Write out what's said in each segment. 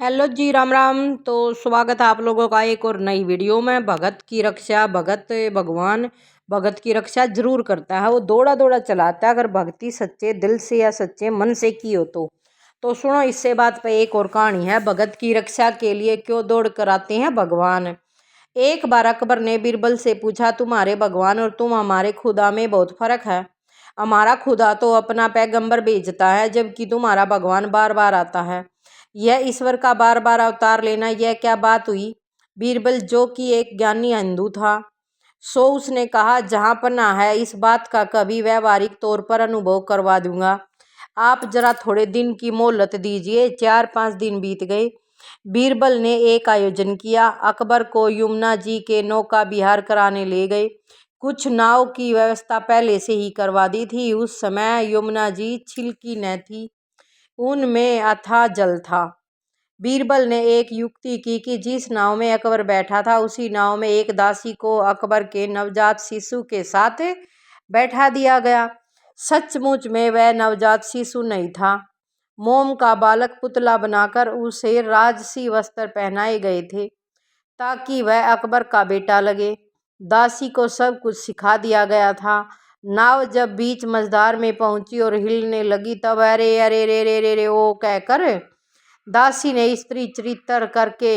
Hello जी, राम राम। तो स्वागत है आप लोगों का एक और नई वीडियो में। भगत की रक्षा भगवान भगत की रक्षा जरूर करता है। वो दौड़ा दौड़ा चलाता है अगर भक्ति सच्चे दिल से या सच्चे मन से की हो तो सुनो इससे बात पे एक और कहानी है। भगत की रक्षा के लिए क्यों दौड़ कर आते हैं भगवान। एक बार अकबर ने बीरबल से पूछा, तुम्हारे भगवान और तुम हमारे खुदा में बहुत फर्क है। हमारा खुदा तो अपना पैगंबर भेजता है जबकि तुम्हारा भगवान बार बार आता है। यह ईश्वर का बार बार अवतार लेना, यह क्या बात हुई। बीरबल जो कि एक ज्ञानी हिंदू था, सो उसने कहा, जहाँ पनाह है इस बात का कभी व्यवहारिक तौर पर अनुभव करवा दूंगा। आप जरा थोड़े दिन की मोहलत दीजिए। 4-5 दिन बीत गए। बीरबल ने एक आयोजन किया। अकबर को यमुना जी के नौका विहार कराने ले गए। कुछ नाव की व्यवस्था पहले से ही करवा दी थी। उस समय यमुना जी छिलकी न थी, उनमें अथाह जल था। बीरबल ने एक युक्ति की कि जिस नाव में अकबर बैठा था उसी नाव में एक दासी को अकबर के नवजात शिशु के साथ बैठा दिया गया। सचमुच में वह नवजात शिशु नहीं था। मोम का बालक पुतला बनाकर उसे राजसी वस्त्र पहनाए गए थे ताकि वह अकबर का बेटा लगे। दासी को सब कुछ सिखा दिया गया था। नाव जब बीच मझधार में पहुंची और हिलने लगी तब अरे अरे रे रे रे रे ओ कहकर दासी ने स्त्री चरित्र करके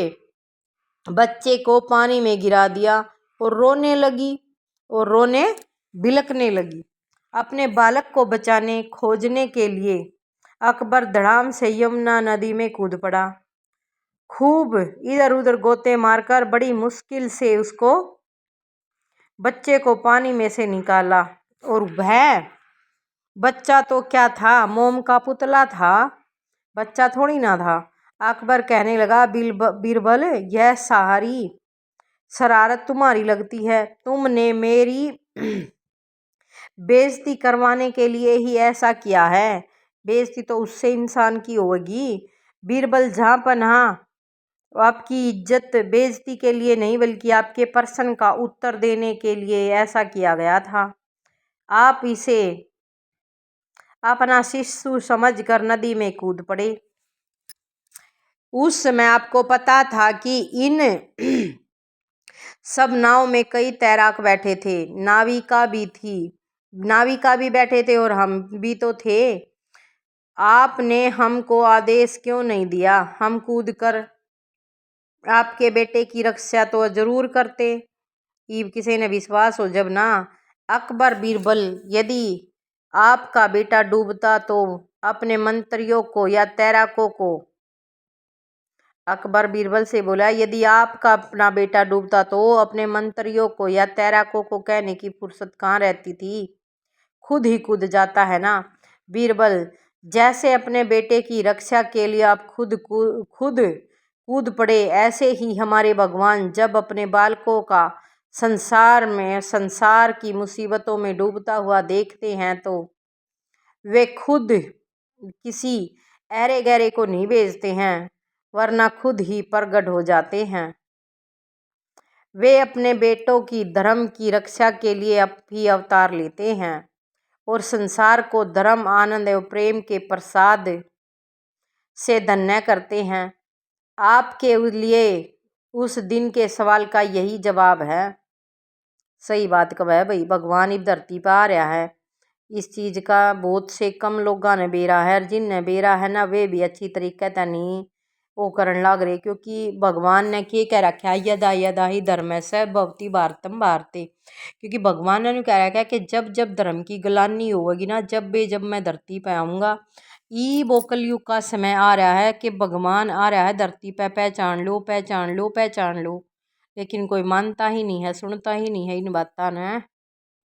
बच्चे को पानी में गिरा दिया और रोने बिलकने लगी। अपने बालक को बचाने खोजने के लिए अकबर धड़ाम से यमुना नदी में कूद पड़ा। खूब इधर उधर गोते मारकर बड़ी मुश्किल से उसको बच्चे को पानी में से निकाला। और वह बच्चा तो क्या था, मोम का पुतला था, बच्चा थोड़ी ना था। अकबर कहने लगा, बीरबल यह सारी शरारत तुम्हारी लगती है। तुमने मेरी बेइज्जती करवाने के लिए ही ऐसा किया है। बेइज्जती तो उससे इंसान की होगी। बीरबल जहाँ पनाह आपकी इज्जत बेइज्जती के लिए नहीं बल्कि आपके प्रश्न का उत्तर देने के लिए ऐसा किया गया था। आप इसे अपना शिशु समझकर नदी में कूद पड़े। उस समय आपको पता था कि इन सब नाव में कई तैराक बैठे थे, नाविका भी बैठे थे और हम भी तो थे। आपने हमको आदेश क्यों नहीं दिया? हम कूद कर आपके बेटे की रक्षा तो जरूर करते। ईब किसी ने विश्वास हो जब ना। अकबर, बीरबल, यदि आपका बेटा डूबता तो अपने मंत्रियों को या तैराकों को अकबर बीरबल से बोला, यदि आपका अपना बेटा डूबता तो अपने मंत्रियों को या तैराकों को कहने की फुर्सत कहाँ रहती थी, खुद ही कूद जाता है ना। बीरबल, जैसे अपने बेटे की रक्षा के लिए आप खुद कूद पड़े, ऐसे ही हमारे भगवान जब अपने बालकों का संसार की मुसीबतों में डूबता हुआ देखते हैं तो वे खुद किसी ऐरे गहरे को नहीं भेजते हैं, वरना खुद ही प्रगट हो जाते हैं। वे अपने बेटों की धर्म की रक्षा के लिए भी अवतार लेते हैं और संसार को धर्म, आनंद एवं प्रेम के प्रसाद से धन्य करते हैं। आपके लिए उस दिन के सवाल का यही जवाब है। सही बात कब है भाई, भगवान इस धरती पर आ रहा है। इस चीज़ का बहुत से कम लोगों ने बेरा है, और जिनने बेरा है ना वे भी अच्छी तरीके से नहीं वो करन लग रहे, क्योंकि भगवान ने क्या कह रखा है, यदा यदा ही धर्म से भवती भारतम भारते। क्योंकि भगवान ने कह रखा है कि जब जब धर्म की ग्लानि होगी ना, जब मैं धरती पे आऊँगा, ये वो कलयुग का समय आ रहा है कि भगवान आ रहा है धरती पे, पहचान लो पहचान लो पहचान लो। लेकिन कोई मानता ही नहीं है, सुनता ही नहीं है इन बातों ने।